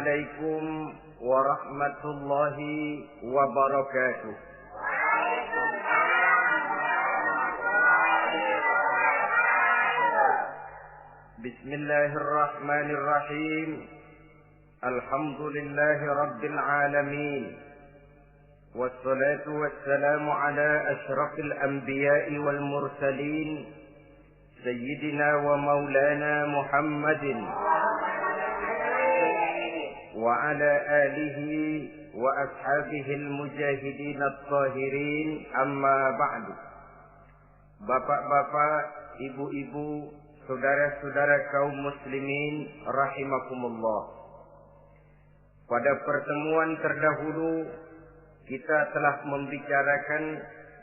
Assalamualaikum warahmatullahi wabarakatuh. Bismillahirrahmanirrahim. Alhamdulillahi rabbil alamin. Wassalatu wassalamu ala asyrafil anbiya'i wal mursalin, Sayyidina wa maulana Muhammadin wa ala alihi wa ashabihi al-mujahidin at-tahirin, amma ba'du. Bapak-bapak, ibu-ibu, saudara-saudara kaum muslimin rahimakumullah. Pada pertemuan terdahulu kita telah membicarakan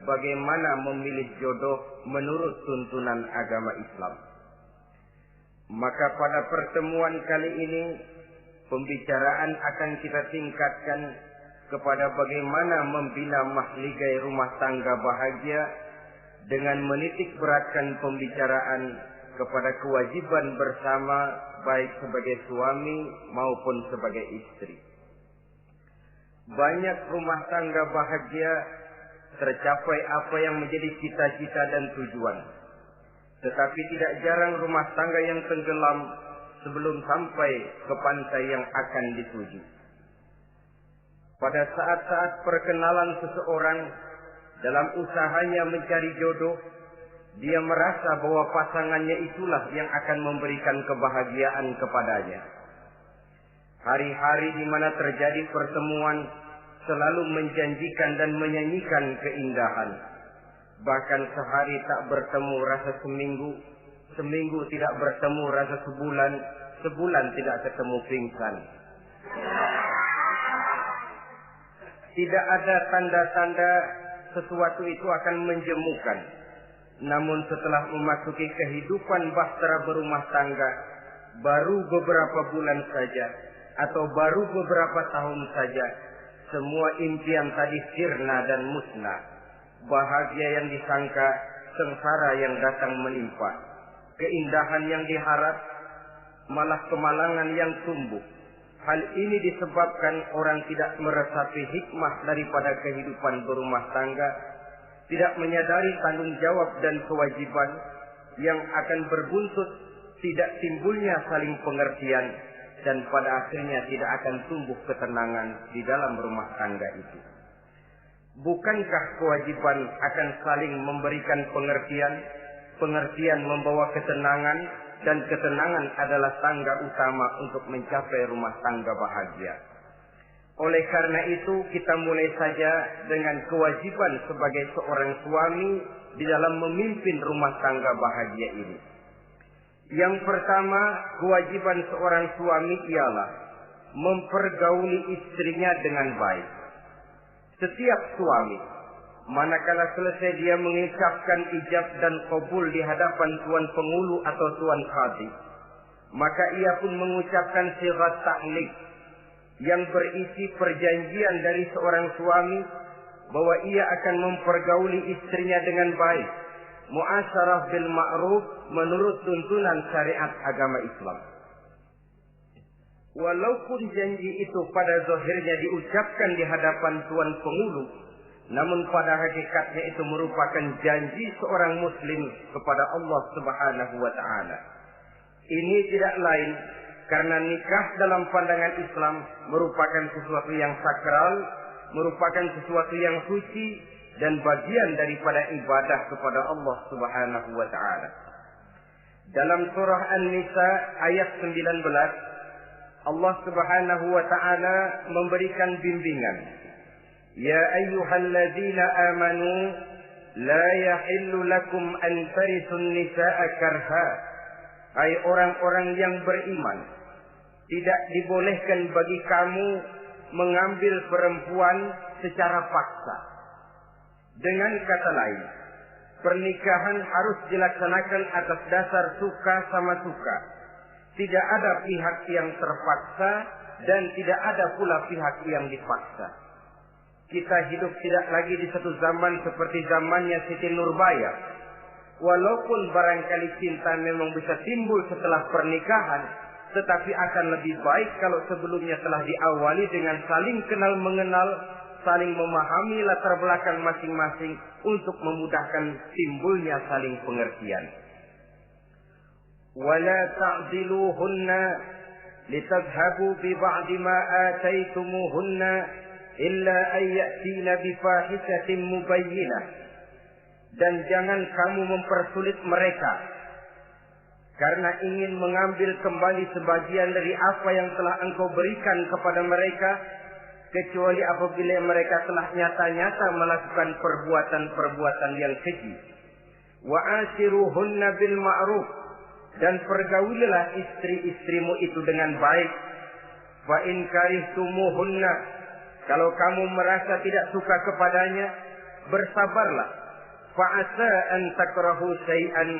bagaimana memilih jodoh menurut tuntunan agama Islam. Maka pada pertemuan kali ini pembicaraan akan kita tingkatkan kepada bagaimana membina mahligai rumah tangga bahagia dengan menitik beratkan pembicaraan kepada kewajiban bersama baik sebagai suami maupun sebagai istri. Banyak rumah tangga bahagia tercapai apa yang menjadi cita-cita dan tujuan. Tetapi tidak jarang rumah tangga yang tenggelam sebelum sampai ke pantai yang akan dituju. Pada saat-saat perkenalan seseorang dalam usahanya mencari jodoh, dia merasa bahwa pasangannya itulah yang akan memberikan kebahagiaan kepadanya. Hari-hari di mana terjadi pertemuan selalu menjanjikan dan menyanyikan keindahan. Bahkan sehari tak bertemu rasa seminggu, seminggu tidak bertemu rasa sebulan, sebulan tidak ketemu pingsan. Tidak ada tanda-tanda sesuatu itu akan menjemukan. Namun setelah memasuki kehidupan bahtera berumah tangga, baru beberapa bulan saja atau baru beberapa tahun saja, semua impian tadi sirna dan musnah. Bahagia yang disangka, sengsara yang datang menimpa. Keindahan yang diharap, malah kemalangan yang tumbuh. Hal ini disebabkan orang tidak meresapi hikmah daripada kehidupan berumah tangga, tidak menyadari tanggung jawab dan kewajiban yang akan berbuntut tidak timbulnya saling pengertian, dan pada akhirnya tidak akan tumbuh ketenangan di dalam rumah tangga itu. Bukankah kewajiban akan saling memberikan pengertian, pengertian membawa ketenangan, dan ketenangan adalah tangga utama untuk mencapai rumah tangga bahagia. Oleh karena itu kita mulai saja dengan kewajiban sebagai seorang suami di dalam memimpin rumah tangga bahagia ini. Yang pertama, kewajiban seorang suami ialah mempergauli istrinya dengan baik. Setiap suami, manakala selesai dia mengucapkan ijab dan qabul di hadapan tuan pengulu atau tuan qadhi, maka ia pun mengucapkan sighat ta'liq yang berisi perjanjian dari seorang suami bahwa ia akan mempergauli istrinya dengan baik, muasyarah bil ma'ruf menurut tuntunan syariat agama Islam. Walaupun janji itu pada zahirnya diucapkan di hadapan tuan pengulu, namun pada hakikatnya itu merupakan janji seorang muslim kepada Allah Subhanahu wa taala. Ini tidak lain karena nikah dalam pandangan Islam merupakan sesuatu yang sakral, merupakan sesuatu yang suci dan bagian daripada ibadah kepada Allah Subhanahu wa taala. Dalam surah An-Nisa ayat 19, Allah Subhanahu wa taala memberikan bimbingan. Ya ayyuhalladzina amanu la yahillu lakum an tarisun nisaa karha. Hai orang-orang yang beriman, tidak dibolehkan bagi kamu mengambil perempuan secara paksa. Dengan kata lain, pernikahan harus dilaksanakan atas dasar suka sama suka. Tidak ada pihak yang terpaksa dan tidak ada pula pihak yang dipaksa. Kita hidup tidak lagi di satu zaman seperti zamannya Siti Nurbaya. Walaupun barangkali cinta memang bisa timbul setelah pernikahan, tetapi akan lebih baik kalau sebelumnya telah diawali dengan saling kenal mengenal, saling memahami latar belakang masing-masing untuk memudahkan timbulnya saling pengertian. Wala ta'diluhunna litadhhabu bi ba'di ma ataitumuhunna illa an ya'tina bi fahishatin mubayyinah. Dan jangan kamu mempersulit mereka karena ingin mengambil kembali sebagian dari apa yang telah engkau berikan kepada mereka, kecuali apabila mereka telah nyata-nyata melakukan perbuatan-perbuatan yang keji. Wa ashiruhunna bil ma'ruf, dan pergaulilah istri-istrimu itu dengan baik. Fa in karihtumuhunna, kalau kamu merasa tidak suka kepadanya, bersabarlah. Fa asa an takrahu syai'an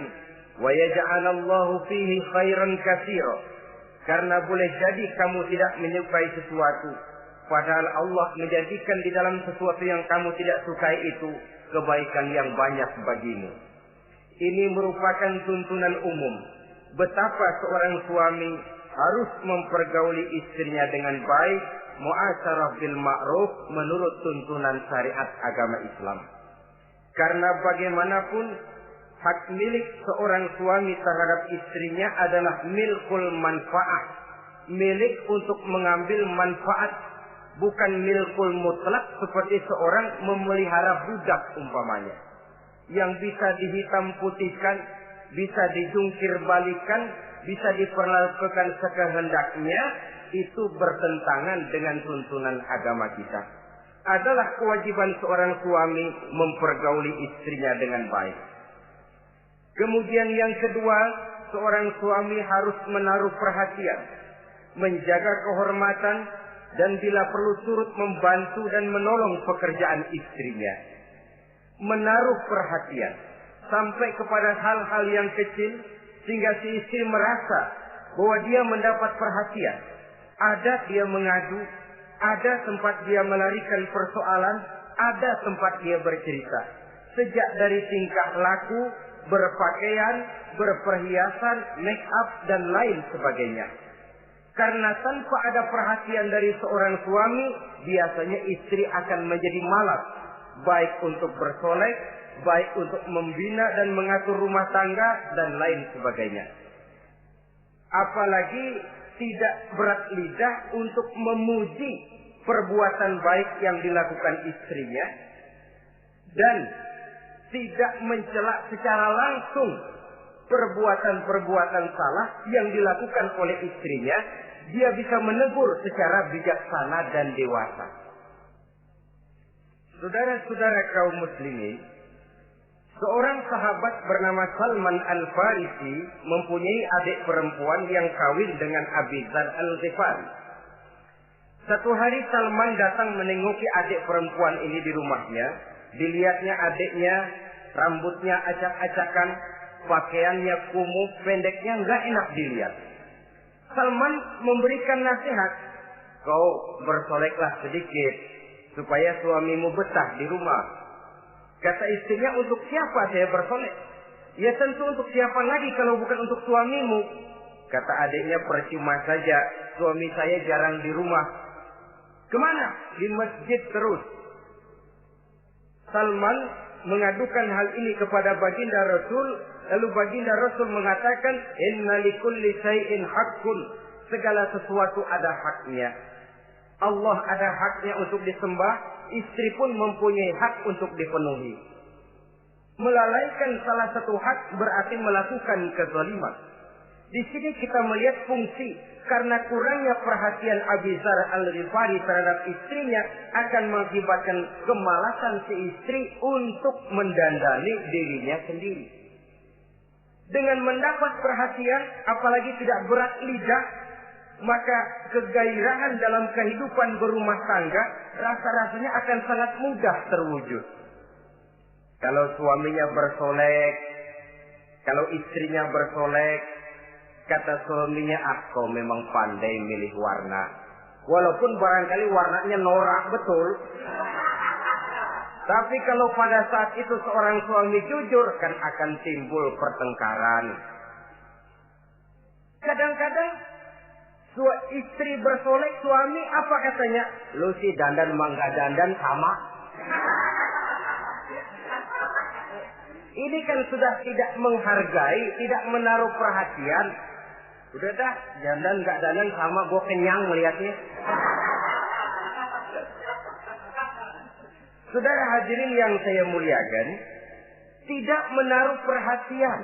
wa yaj'alallahu fihi khairan katsira, karena boleh jadi kamu tidak menyukai sesuatu, padahal Allah menjadikan di dalam sesuatu yang kamu tidak sukai itu kebaikan yang banyak bagimu. Ini merupakan tuntunan umum betapa seorang suami harus mempergauli istrinya dengan baik, mu'asyarah bil ma'ruf, menurut tuntunan syariat agama Islam. Karena bagaimanapun hak milik seorang suami terhadap istrinya adalah milkul manfaat, milik untuk mengambil manfaat, bukan milkul mutlak seperti seorang memelihara budak umpamanya, yang bisa dihitam putihkan, bisa dijungkir balikan, bisa diperlakukan sekehendaknya. Itu bertentangan dengan tuntunan agama kita. Adalah kewajiban seorang suami mempergauli istrinya dengan baik. Kemudian yang kedua, seorang suami harus menaruh perhatian, menjaga kehormatan, dan bila perlu turut membantu dan menolong pekerjaan istrinya. Menaruh perhatian sampai kepada hal-hal yang kecil, sehingga si istri merasa bahwa dia mendapat perhatian. Ada dia mengadu, ada tempat dia melarikan persoalan, ada tempat dia bercerita. Sejak dari tingkah laku, berpakaian, berperhiasan, make up, dan lain sebagainya. Karena tanpa ada perhatian dari seorang suami, biasanya istri akan menjadi malas, baik untuk bersolek, baik untuk membina dan mengatur rumah tangga, dan lain sebagainya. Apalagi tidak berat lidah untuk memuji perbuatan baik yang dilakukan istrinya, dan tidak mencela secara langsung perbuatan-perbuatan salah yang dilakukan oleh istrinya. Dia bisa menegur secara bijaksana dan dewasa. Saudara-saudara kaum muslimin, seorang sahabat bernama Salman Al-Farisi mempunyai adik perempuan yang kawin dengan Abi Dzar Al-Ghifari. Satu hari Salman datang menengoki adik perempuan ini di rumahnya. Dilihatnya adiknya, rambutnya acak-acakan, pakaiannya kumuh, pendeknya nggak enak dilihat. Salman memberikan nasihat, kau bersoleklah sedikit supaya suamimu betah di rumah. Kata istrinya, untuk siapa saya bersolek? Ya tentu untuk siapa lagi kalau bukan untuk suamimu. Kata adiknya, percuma saja, suami saya jarang di rumah. Kemana? Di masjid terus. Salman mengadukan hal ini kepada baginda Rasul. Lalu baginda Rasul mengatakan, inna likulli syai'in haqqun, segala sesuatu ada haknya. Allah ada haknya untuk disembah, istri pun mempunyai hak untuk dipenuhi. Melalaikan salah satu hak berarti melakukan kezaliman. Di sini kita melihat fungsi, karena kurangnya perhatian Abi Dzar Al-Ghifari terhadap istrinya akan mengakibatkan kemalasan si istri untuk mendandani dirinya sendiri. Dengan mendapat perhatian, apalagi tidak berat lidah, maka kegairahan dalam kehidupan berumah tangga rasa-rasanya akan sangat mudah terwujud. Kalau suaminya bersolek, kalau istrinya bersolek, kata suaminya, kau memang pandai milih warna. Walaupun barangkali warnanya norak betul. Tapi kalau pada saat itu seorang suami jujur, kan akan timbul pertengkaran. Kadang-kadang Istri bersolek, suami apa katanya? Lu sih dandan mangga dandan sama. Ini kan sudah tidak menghargai, tidak menaruh perhatian. Udah dah, dandan gak dandan sama, gue kenyang melihatnya. Saudara hadirin yang saya muliakan, tidak menaruh perhatian.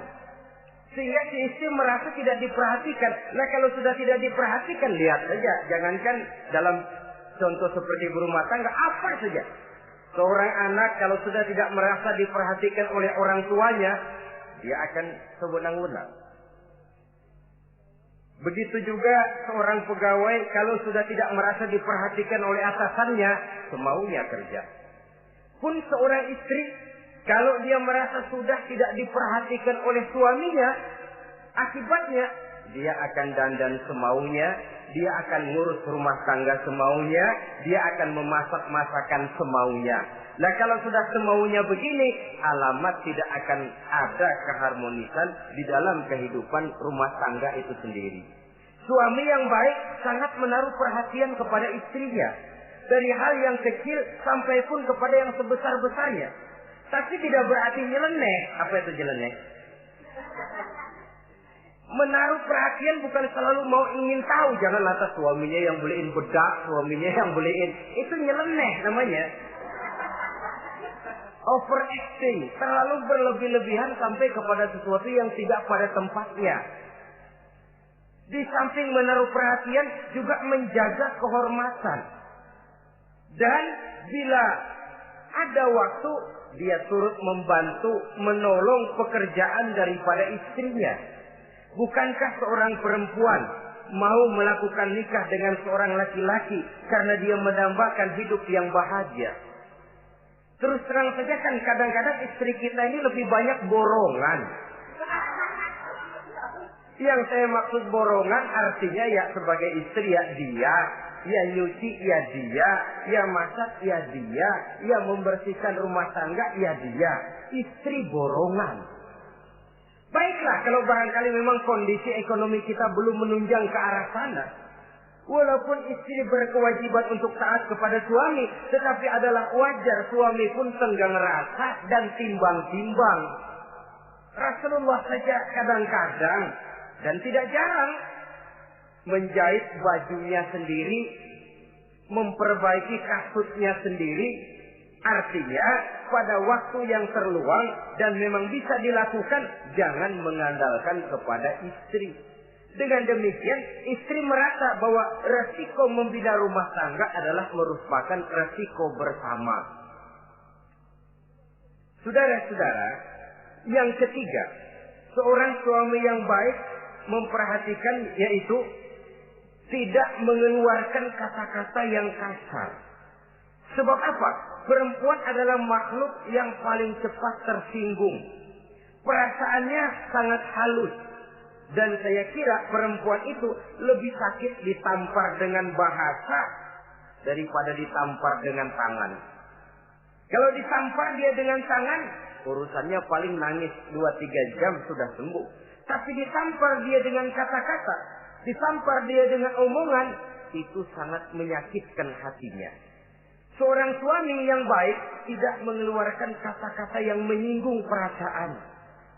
Sehingga si istri merasa tidak diperhatikan. Nah kalau sudah tidak diperhatikan, lihat saja. Jangankan dalam contoh seperti berumah tangga, apa saja. Seorang anak kalau sudah tidak merasa diperhatikan oleh orang tuanya, dia akan sewenang-wenang. Begitu juga seorang pegawai kalau sudah tidak merasa diperhatikan oleh atasannya, semaunya kerja. Pun seorang istri, kalau dia merasa sudah tidak diperhatikan oleh suaminya, akibatnya dia akan dandan semaunya, dia akan ngurus rumah tangga semaunya, dia akan memasak masakan semaunya. Nah kalau sudah semaunya begini, alamat tidak akan ada keharmonisan di dalam kehidupan rumah tangga itu sendiri. Suami yang baik sangat menaruh perhatian kepada istrinya. Dari hal yang kecil sampai pun kepada yang sebesar-besarnya. Tapi tidak berarti nyeleneh. Apa itu nyeleneh? Menaruh perhatian bukan selalu mau ingin tahu. Jangan lantas suaminya yang beliin bedak, suaminya yang beliin. Itu nyeleneh namanya. Overacting. Terlalu berlebih-lebihan sampai kepada sesuatu yang tidak pada tempatnya. Di samping menaruh perhatian juga menjaga kehormatan. Dan bila ada waktu, dia turut membantu, menolong pekerjaan daripada istrinya. Bukankah seorang perempuan mau melakukan nikah dengan seorang laki-laki karena dia mendambakan hidup yang bahagia? Terus terang saja kan kadang-kadang istri kita ini lebih banyak borongan. Yang saya maksud borongan artinya ya sebagai istri ya dia, ya nyuci ya dia, ya masak ya dia, ya membersihkan rumah tangga ya dia. Istri borongan. Baiklah kalau barangkali memang kondisi ekonomi kita belum menunjang ke arah sana. Walaupun istri berkewajiban untuk taat kepada suami, tetapi adalah wajar suami pun tenggang rasa dan timbang-timbang. Rasulullah saja kadang-kadang dan tidak jarang menjahit bajunya sendiri, memperbaiki kasutnya sendiri. Artinya pada waktu yang terluang dan memang bisa dilakukan, jangan mengandalkan kepada istri. Dengan demikian istri merasa bahwa resiko membina rumah tangga adalah merupakan resiko bersama. Saudara-saudara, yang ketiga, seorang suami yang baik memperhatikan yaitu tidak mengeluarkan kata-kata yang kasar. Sebab apa? Perempuan adalah makhluk yang paling cepat tersinggung. Perasaannya sangat halus. Dan saya kira perempuan itu lebih sakit ditampar dengan bahasa daripada ditampar dengan tangan. Kalau ditampar dia dengan tangan, urusannya paling nangis 2-3 jam sudah sembuh. Tapi ditampar dia dengan kata-kata, ditampar dia dengan omongan, itu sangat menyakitkan hatinya. Seorang suami yang baik tidak mengeluarkan kata-kata yang menyinggung perasaan,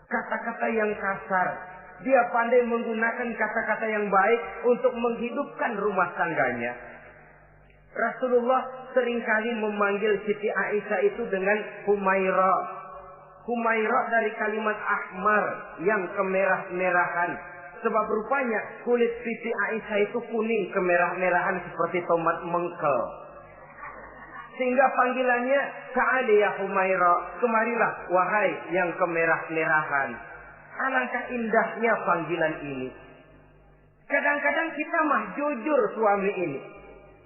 kata-kata yang kasar. Dia pandai menggunakan kata-kata yang baik untuk menghidupkan rumah tangganya. Rasulullah seringkali memanggil Siti Aisyah itu dengan Humaira. Humaira dari kalimat ahmar yang kemerah-merahan. Sebab rupanya kulit Siti Aisyah itu kuning kemerah-merahan seperti tomat mengkel. Sehingga panggilannya Ta'ali ya Humaira, kemarilah wahai yang kemerah-merahan. Alangkah indahnya panggilan ini. Kadang-kadang kita mah jujur suami ini.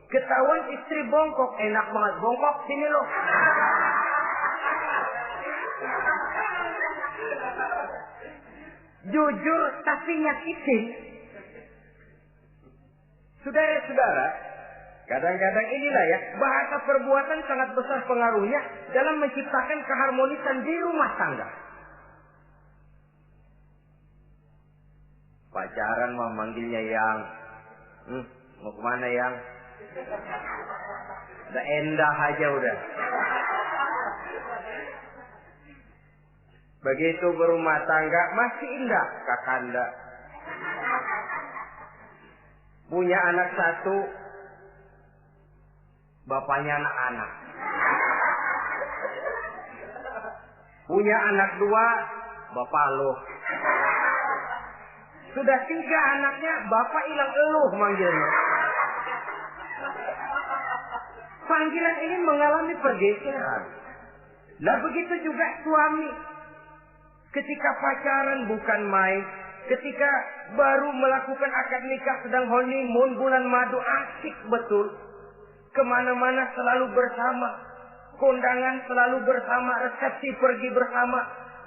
Ketahuan istri bongkok, enak banget bongkok, sini loh. Jujur tapi nyakitin. Saudara-saudara, kadang-kadang inilah ya, bahasa perbuatan sangat besar pengaruhnya dalam menciptakan keharmonisan di rumah tangga. Pacaran mah manggilnya yang, Mau kemana yang? Udah endah aja udah. Begitu berumah tangga masih indah kakanda. Punya anak satu, bapaknya anak-anak. Punya anak dua, bapak lo. Sudah 3 anaknya, bapak hilang eluh manggilnya. Panggilan ini mengalami pergeseran. Nah begitu juga suami. Ketika pacaran bukan main. Ketika baru melakukan akad nikah sedang honeymoon bulan madu, asik betul. Kemana-mana selalu bersama. Kondangan selalu bersama. Resepsi pergi bersama.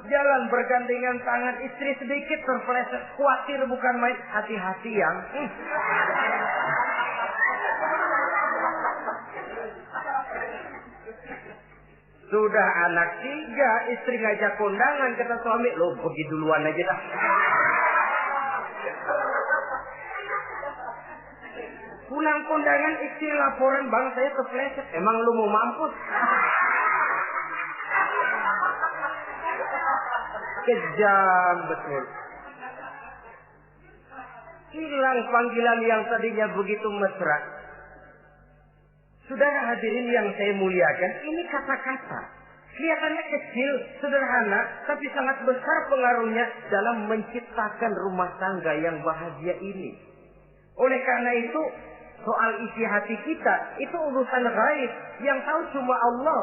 Jalan bergandengan tangan. Istri sedikit terpeleset. Khawatir bukan main. Hati-hati yang. Sudah anak 3, istri ngajak kondangan, kata suami, lo pergi duluan aja dah. Pulang kondangan, istri laporan, bang saya kepleset. Emang lu mau mampus? Kejam betul. Hilang panggilan yang tadinya begitu mesra. Saudara hadirin yang saya muliakan, ini kata-kata. Kelihatannya kecil, sederhana, tapi sangat besar pengaruhnya dalam menciptakan rumah tangga yang bahagia ini. Oleh karena itu, soal isi hati kita, itu urusan gaib yang tahu cuma Allah.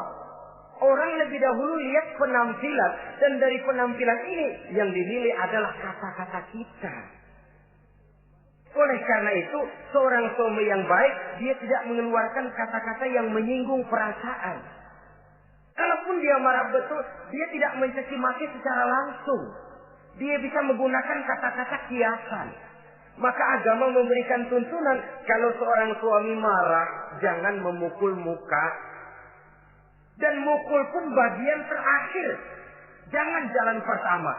Orang lebih dahulu lihat penampilan, dan dari penampilan ini yang dinilai adalah kata-kata kita. Oleh karena itu, seorang suami yang baik, dia tidak mengeluarkan kata-kata yang menyinggung perasaan. Kalaupun dia marah betul, dia tidak mencaci maki secara langsung. Dia bisa menggunakan kata-kata kiasan. Maka agama memberikan tuntunan, kalau seorang suami marah, jangan memukul muka. Dan mukul pun bagian terakhir. Jangan jalan pertama.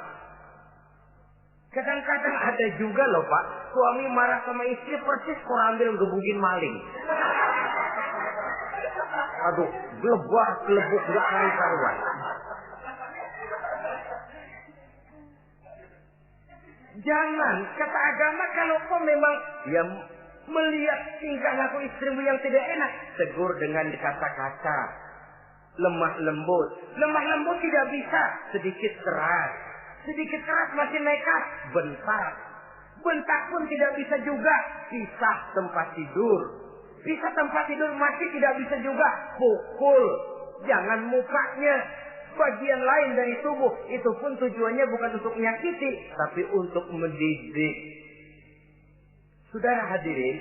Kadang-kadang ada juga loh Pak, suami marah sama istri persis korambil gebugin maling. Aduh, gelebuk gak karuan. Jangan, kata agama, kalau kau memang ya melihat tingkah laku istrimu yang tidak enak, tegur dengan kata-kata lemah lembut. Lemah lembut tidak bisa, sedikit keras. Sedikit keras masih nekat, bentak. Bentak pun tidak bisa juga, pisah tempat tidur. Pisah tempat tidur masih tidak bisa juga, pukul. Jangan mukanya, bagian lain dari tubuh. Itu pun tujuannya bukan untuk menyakiti, tapi untuk mendidik. Saudara hadirin,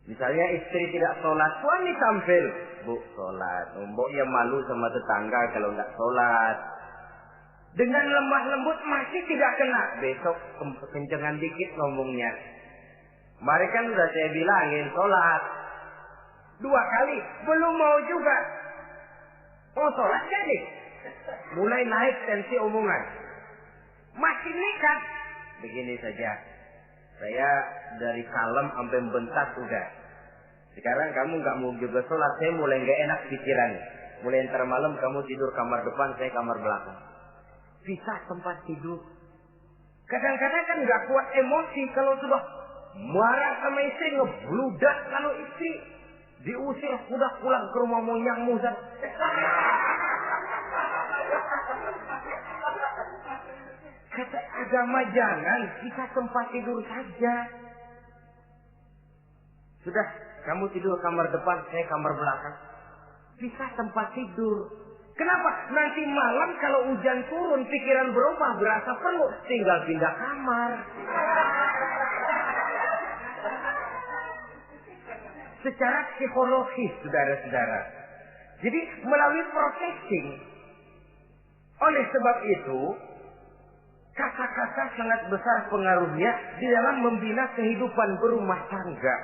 misalnya istri tidak sholat, suami tampil, bu sholat. Mboknya malu sama tetangga kalau nggak sholat. Dengan lemah lembut masih tidak kena. Besok kencengan dikit ngomongnya. Kemarin kan udah saya bilangin sholat 2 kali, belum mau juga. Oh sholat jadi. Mulai naik tensi omongan. Masih nekat. Begini saja. Saya dari kalem sampai bentak udah. Sekarang kamu nggak mau juga sholat, saya mulai nggak enak pikiran. Mulai ntar malam kamu tidur kamar depan, saya kamar belakang. Pisah tempat tidur. Kadang-kadang kan nggak kuat emosi kalau sudah marah sama istri, ngebludak. Kalau istri diusir, udah pulang ke rumah moyang muzat. Kata agama jangan, pisah tempat tidur saja. Sudah, kamu tidur kamar depan, saya kamar belakang. Pisah tempat tidur. Kenapa? Nanti malam kalau hujan turun, pikiran berubah, berasa perlu, tinggal pindah kamar. Secara psikologis, saudara-saudara. Jadi melalui processing. Oleh sebab itu, kata-kata sangat besar pengaruhnya di dalam membina kehidupan berumah tangga.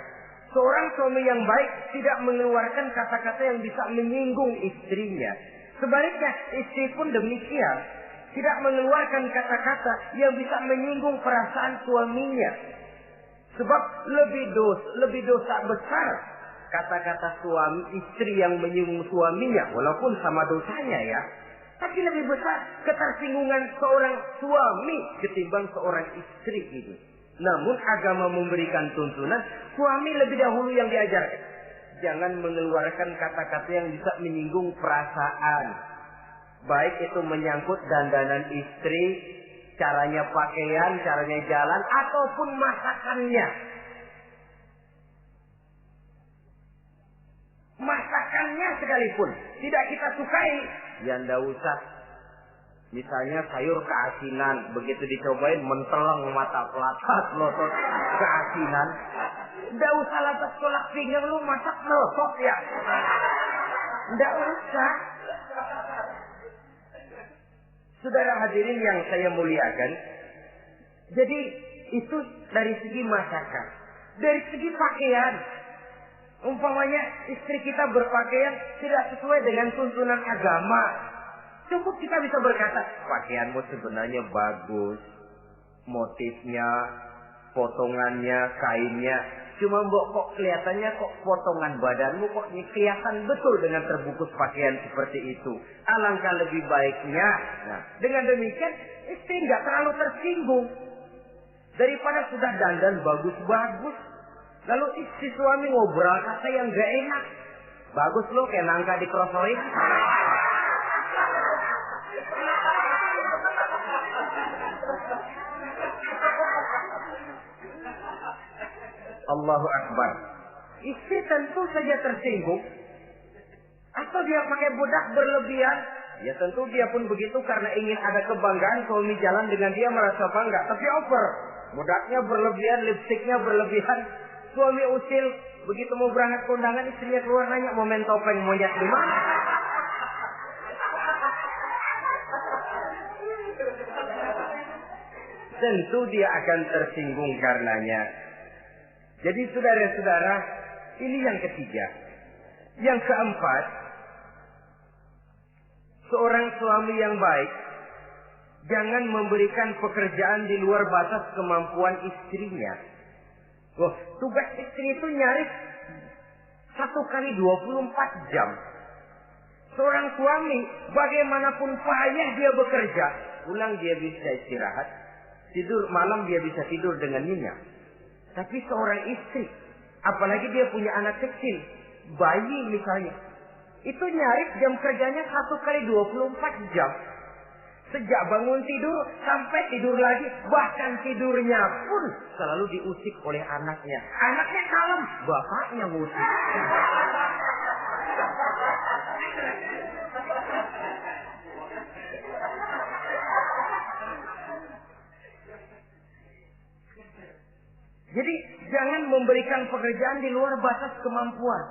Seorang suami yang baik tidak mengeluarkan kata-kata yang bisa menyinggung istrinya. Sebaliknya, istri pun demikian. Tidak mengeluarkan kata-kata yang bisa menyinggung perasaan suaminya. Sebab lebih dosa besar kata-kata suami istri yang menyinggung suaminya, walaupun sama dosanya ya. Tapi lebih besar ketersinggungan seorang suami ketimbang seorang istri itu. Namun agama memberikan tuntunan suami lebih dahulu yang diajarkan. Jangan mengeluarkan kata-kata yang bisa menyinggung perasaan. Baik itu menyangkut dandanan istri, caranya pakaian, caranya jalan, ataupun masakannya. Masakannya sekalipun tidak kita sukai, ya ndak usah. Misalnya sayur keasinan, begitu dicobain menteleng mata pelatat, melotot keasinan. Ndak usah lantas tolak pinggang, lu masak melotot ya. Ndak usah. Saudara hadirin yang saya muliakan, jadi itu dari segi masakan. Dari segi pakaian, umpamanya istri kita berpakaian tidak sesuai dengan tuntunan agama, cukup kita bisa berkata, pakaianmu sebenarnya bagus, motifnya, potongannya, kainnya, cuma mbok kok kelihatannya kok potongan badanmu kok kelihatan betul dengan terbungkus pakaian seperti itu. Alangkah lebih baiknya, nah, dengan demikian istri nggak terlalu tersinggung. Daripada sudah dandan bagus-bagus, lalu istri suami ngobrol kata yang nggak enak. Bagus loh kayak nangka dikrosorin. Allahu Akbar. Istri tentu saja tersinggung. Atau dia pakai bedak berlebihan. Ya tentu dia pun begitu karena ingin ada kebanggaan. Suami jalan dengan dia merasa bangga. Tapi over. Bedaknya berlebihan, lipstiknya berlebihan. Suami usil. Begitu mau berangkat kondangan, istrinya keluar nanya, mau main topeng monyet di mana? Tentu dia akan tersinggung karenanya. Jadi saudara-saudara, ini yang ketiga. Yang keempat, seorang suami yang baik jangan memberikan pekerjaan di luar batas kemampuan istrinya. Loh, tugas istri itu nyaris 1 kali 24 jam. Seorang suami bagaimanapun payah dia bekerja, pulang dia bisa istirahat, tidur malam dia bisa tidur dengan nyenyak. Tapi seorang istri, apalagi dia punya anak kecil, bayi misalnya, itu nyaris jam kerjanya 1 kali 24 jam. Sejak bangun tidur sampai tidur lagi, bahkan tidurnya pun selalu diusik oleh anaknya. Anaknya kalem, bapaknya ngusik. Jadi jangan memberikan pekerjaan di luar batas kemampuan.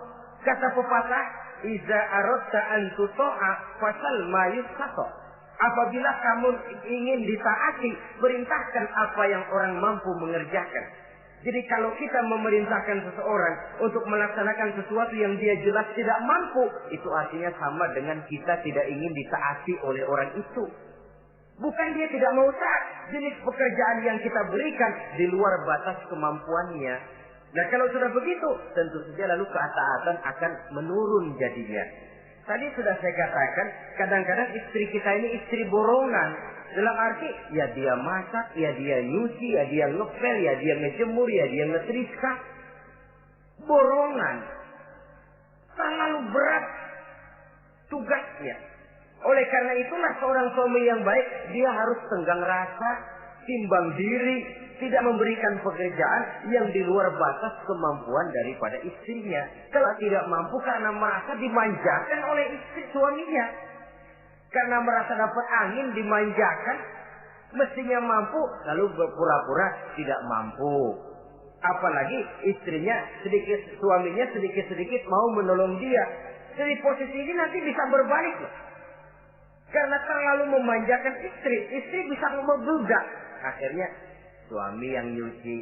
Kata pepatah, "Iza aradta an tuta'a fasal ma yustata." Apabila kamu ingin ditaati, perintahkan apa yang orang mampu mengerjakan. Jadi kalau kita memerintahkan seseorang untuk melaksanakan sesuatu yang dia jelas tidak mampu, itu artinya sama dengan kita tidak ingin ditaati oleh orang itu. Bukan dia tidak mau taat, jenis pekerjaan yang kita berikan di luar batas kemampuannya. Nah kalau sudah begitu, tentu saja lalu ketaatan akan menurun jadinya. Tadi sudah saya katakan, kadang-kadang istri kita ini istri borongan. Dalam arti, ya dia masak, ya dia nyuci, ya dia ngepel, ya dia ngejemur, ya dia ngetrika. Borongan. Terlalu berat tugasnya. Oleh karena itulah seorang suami yang baik, dia harus tenggang rasa, timbang diri, tidak memberikan pekerjaan yang di luar batas kemampuan daripada istrinya. Kalau tidak mampu karena merasa dimanjakan oleh istri suaminya. Karena merasa dapat angin dimanjakan, mestinya mampu, lalu berpura-pura tidak mampu. Apalagi istrinya suaminya sedikit-sedikit mau menolong dia. Jadi posisi ini nanti bisa berbalik loh. Karena terlalu memanjakan istri bisa membludak. Akhirnya suami yang nyuci,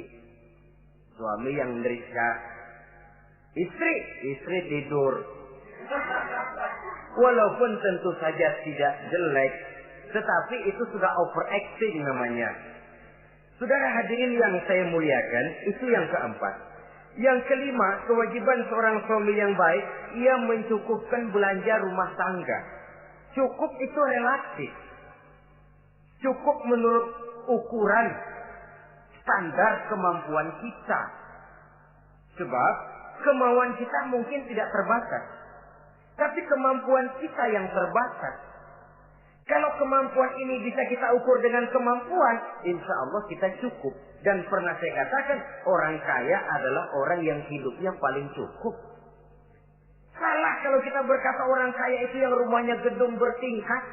suami yang ngerika, istri tidur. Walaupun tentu saja tidak jelek, tetapi itu sudah overacting namanya. Saudara hadirin yang saya muliakan, itu yang keempat. Yang kelima, kewajiban seorang suami yang baik, ia mencukupkan belanja rumah tangga. Cukup itu relatif. Cukup menurut ukuran standar kemampuan kita. Sebab kemauan kita mungkin tidak terbatas. Tapi kemampuan kita yang terbatas. Kalau kemampuan ini bisa kita ukur dengan kemampuan, insya Allah kita cukup. Dan pernah saya katakan, orang kaya adalah orang yang hidupnya paling cukup. Salah kalau kita berkata orang kaya itu yang rumahnya gedung bertingkat.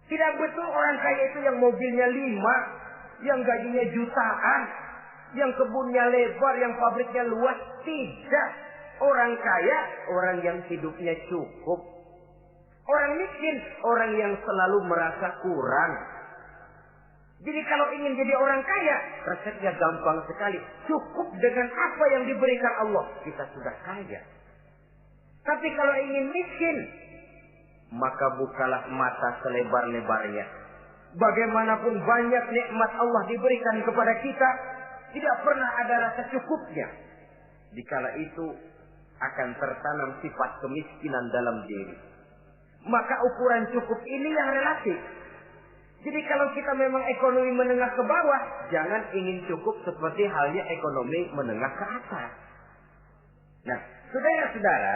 Tidak betul orang kaya itu yang mobilnya 5, yang gajinya jutaan, yang kebunnya lebar, yang pabriknya luas. Tidak. Orang kaya, orang yang hidupnya cukup. Orang miskin, orang yang selalu merasa kurang. Jadi kalau ingin jadi orang kaya, resepnya gampang sekali. Cukup dengan apa yang diberikan Allah, kita sudah kaya. Tapi kalau ingin miskin, maka bukalah mata selebar-lebarnya. Bagaimanapun banyak nikmat Allah diberikan kepada kita, tidak pernah ada rasa cukupnya. Dikala itu akan tertanam sifat kemiskinan dalam diri. Maka ukuran cukup ini yang relatif. Jadi kalau kita memang ekonomi menengah ke bawah, jangan ingin cukup seperti halnya ekonomi menengah ke atas. Nah, saudara-saudara,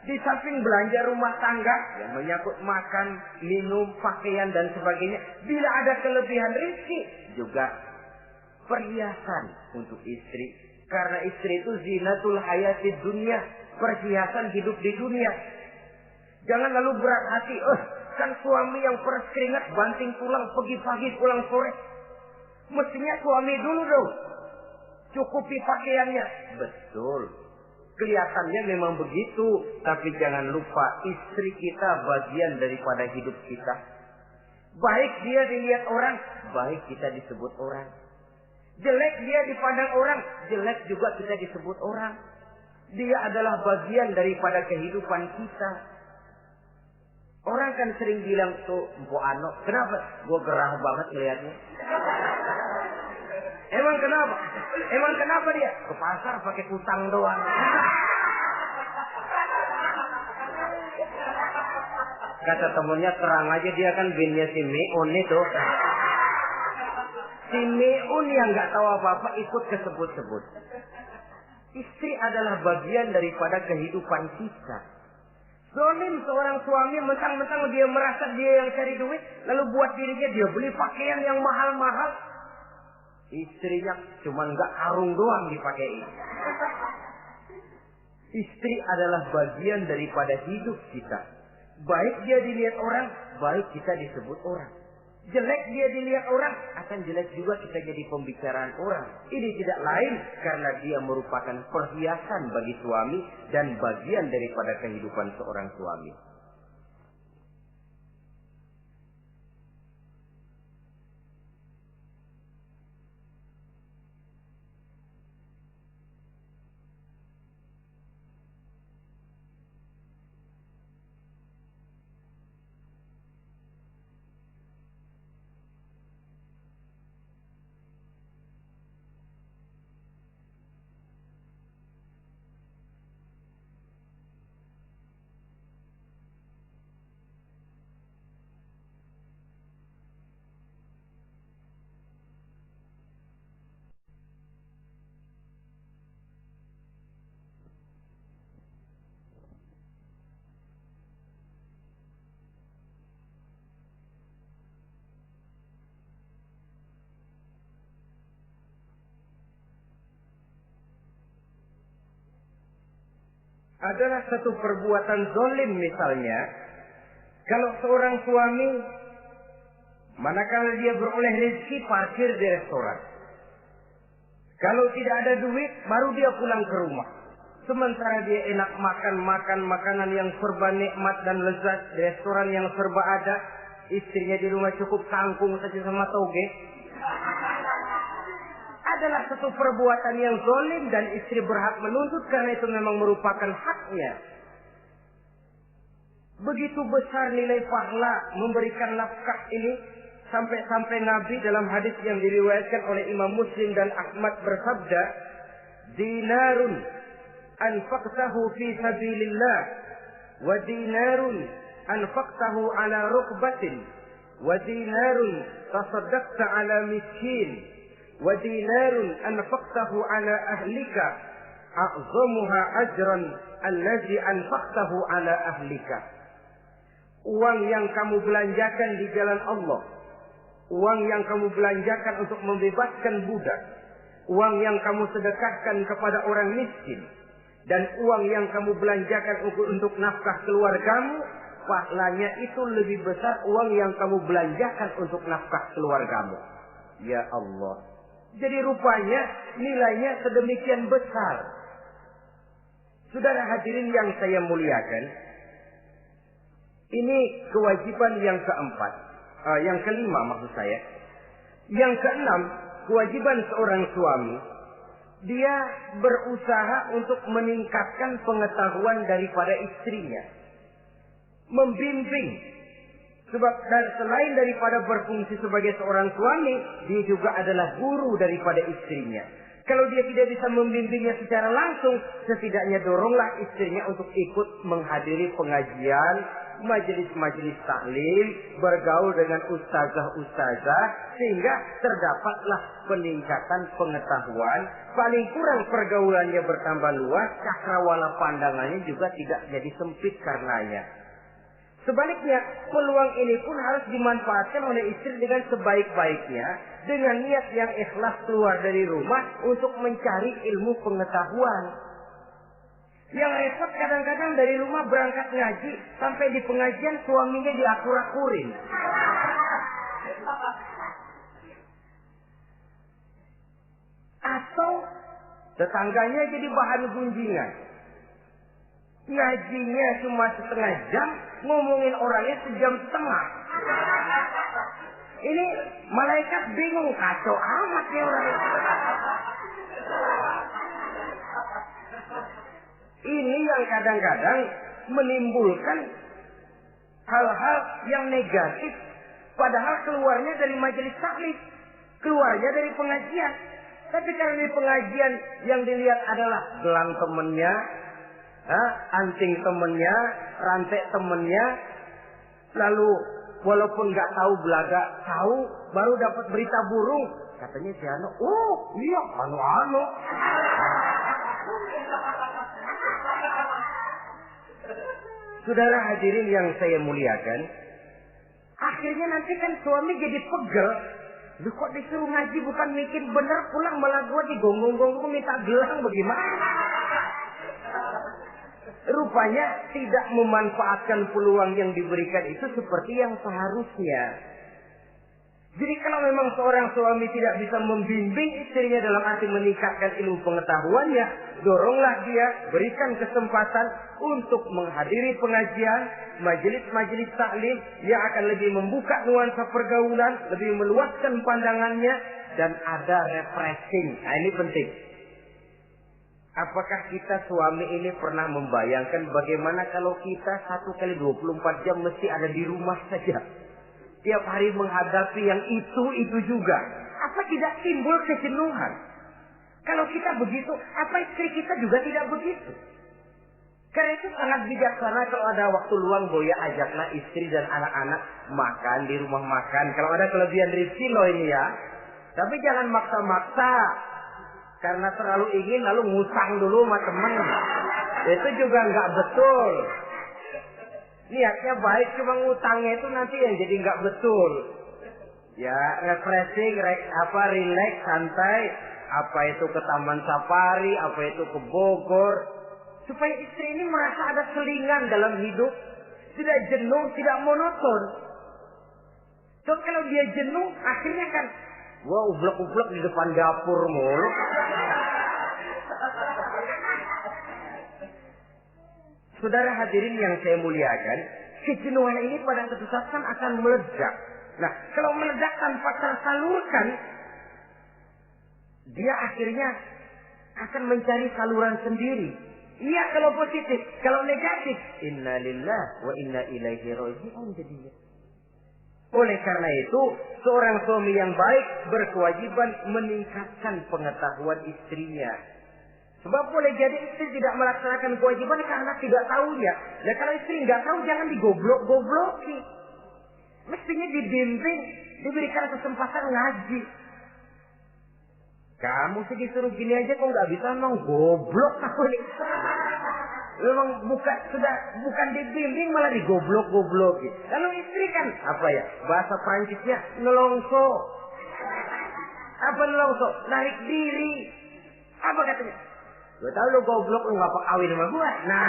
di samping belanja rumah tangga yang menyangkut makan, minum, pakaian dan sebagainya, bila ada kelebihan rezeki, juga perhiasan untuk istri. Karena istri itu zinatul hayati dunia, perhiasan hidup di dunia. Jangan lalu berat hati, kan suami yang peras keringat, banting tulang, pergi pagi pulang sore. Mestinya suami dulu dong, cukupi pakaiannya. Betul, kelihatannya memang begitu. Tapi jangan lupa, istri kita bagian daripada hidup kita. Baik dia dilihat orang, baik kita disebut orang. Jelek dia dipandang orang, jelek juga kita disebut orang. Dia adalah bagian daripada kehidupan kita. Orang kan sering bilang tuh, Mpo Ano, kenapa? Gue gerah banget lihatnya. Emang kenapa? Emang kenapa dia? Ke pasar pakai kutang doang. Kata temennya, terang aja dia kan binnya si Meun itu. Si Meun yang nggak tahu apa-apa ikut kesebut-sebut. Istri adalah bagian daripada kehidupan kita. Zolim seorang suami, mentang-mentang dia merasa dia yang cari duit, lalu buat dirinya dia beli pakaian yang mahal-mahal. Istrinya cuma nggak karung doang dipakai. Istri adalah bagian daripada hidup kita. Baik dia dilihat orang, baik kita disebut orang. Jelek dia dilihat orang, akan jelek juga kita jadi pembicaraan orang. Ini tidak lain karena dia merupakan perhiasan bagi suami dan bagian daripada kehidupan seorang suami. Adalah satu perbuatan zalim misalnya, kalau seorang suami manakala dia beroleh rezeki parkir di restoran. Kalau tidak ada duit baru dia pulang ke rumah. Sementara dia enak makan makanan yang serba nikmat dan lezat di restoran yang serba ada, istrinya di rumah cukup kangkung saja sama toge. Adalah satu perbuatan yang zalim dan istri berhak menuntut karena itu memang merupakan haknya. Begitu besar nilai pahala memberikan nafkah ini, Sampai-sampai Nabi dalam hadis yang diriwayatkan oleh Imam Muslim dan Ahmad bersabda, dinarun anfaqtahu fi sabilillah wa dinarun anfaqtahu ala rukbatin wa dinarun tasaddaqta ala miskin wa dinarun anfaqtahu ala ahlika a'zamuha ajran allazi anfaqtahu ala ahlika. Uang yang kamu belanjakan di jalan Allah, uang yang kamu belanjakan untuk membebaskan budak, uang yang kamu sedekahkan kepada orang miskin, dan uang yang kamu belanjakan untuk nafkah keluargamu, pahalanya itu lebih besar uang yang kamu belanjakan untuk nafkah keluargamu. Ya Allah. Jadi rupanya nilainya sedemikian besar. Saudara hadirin yang saya muliakan, ini kewajiban yang keempat. Yang kelima maksud saya. Yang keenam, kewajiban seorang suami, dia berusaha untuk meningkatkan pengetahuan daripada istrinya. Membimbing. Sebab selain daripada berfungsi sebagai seorang suami, dia juga adalah guru daripada istrinya. Kalau dia tidak bisa membimbingnya secara langsung, setidaknya doronglah istrinya untuk ikut menghadiri pengajian, majelis-majelis taklim, bergaul dengan ustazah-ustazah, sehingga terdapatlah peningkatan pengetahuan. Paling kurang pergaulannya bertambah luas, cakrawala pandangannya juga tidak jadi sempit karenanya. Sebaliknya, peluang ini pun harus dimanfaatkan oleh istri dengan sebaik-baiknya, dengan niat yang ikhlas keluar dari rumah untuk mencari ilmu pengetahuan. Yang repot kadang-kadang dari rumah berangkat ngaji, sampai di pengajian suaminya diakur-akurin. Atau tetangganya jadi bahan gunjingan. Ngajinya cuma setengah jam, ngomongin orangnya sejam setengah. Ini malaikat bingung, kacau amat ya orang. Ini yang kadang-kadang menimbulkan hal-hal yang negatif. Padahal keluarnya dari majelis taklim, keluarnya dari pengajian. Tapi karena di pengajian yang dilihat adalah gelang temennya, anting temennya, rantai temennya, lalu walaupun nggak tahu belaga, tahu baru dapat berita burung, katanya si Ano, oh iya anu. Saudara hadirin yang saya muliakan, akhirnya nanti kan suami jadi pegel. Lu kok disuruh ngaji bukan mikir bener, pulang malah gua digonggong-gonggong minta gelang, bagaimana? Rupanya tidak memanfaatkan peluang yang diberikan itu seperti yang seharusnya. Jadi kalau memang seorang suami tidak bisa membimbing istrinya dalam arti meningkatkan ilmu pengetahuannya, doronglah dia, berikan kesempatan untuk menghadiri pengajian, majelis-majelis taklim yang akan lebih membuka nuansa pergaulan, lebih meluaskan pandangannya, dan ada refreshing. Nah, ini penting. Apakah kita suami ini pernah membayangkan bagaimana kalau kita 1x24 jam mesti ada di rumah saja? Tiap hari menghadapi yang itu juga. Apa tidak timbul kejenuhan? Kalau kita begitu, apa istri kita juga tidak begitu? Karena itu sangat bijaksana kalau ada waktu luang, Boya ajaklah istri dan anak-anak makan di rumah makan. Kalau ada kelebihan rezeki loh ini ya. Tapi jangan maksa-maksa. Karena terlalu ingin lalu ngutang dulu sama teman. Itu juga nggak betul. Niatnya baik, cuma ngutangnya itu nanti yang jadi nggak betul. Ya, refreshing, relax, santai. Apa itu ke Taman Safari, apa itu ke Bogor. Supaya istri ini merasa ada selingan dalam hidup. Tidak jenuh, tidak monoton. So, kalau dia jenuh, akhirnya kan, wah ublek-ublek di depan dapur mulu. Saudara hadirin yang saya muliakan, kejenuhan ini pada suatu saat kan akan meledak. Nah, kalau meledak tanpa tersalurkan, dia akhirnya akan mencari saluran sendiri. Iya kalau positif, kalau negatif, inna lillahi wa inna ilaihi raji'un jadinya. Oleh karena itu, seorang suami yang baik berkewajiban meningkatkan pengetahuan istrinya. Sebab boleh jadi istri tidak melaksanakan kewajiban karena tidak tahunya. Nah kalau istri nggak tahu jangan digoblok-gobloki. Mestinya dibimbing, diberikan kesempatan ngaji. Kamu sih disuruh gini aja kok nggak bisa, emang goblok aku nih. Memang bukan dibimbing malah digoblok-gobloki. Kalau istri kan apa ya? Bahasa Prancisnya nelongso. Apa nelongso? Narik diri. Apa katanya? Gue tahu lo goblok, lo nggak kawin sama gue. Nah,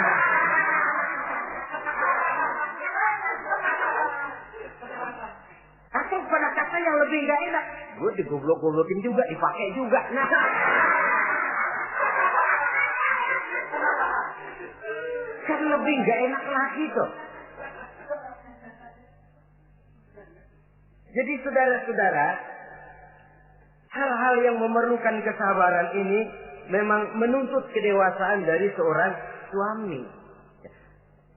atau pada kata yang lebih nggak enak, gue digoblok-goblokin juga, dipakai juga. Nah, kan lebih nggak enak lagi tuh. Jadi saudara-saudara, hal-hal yang memerlukan kesabaran ini memang menuntut kedewasaan dari seorang suami.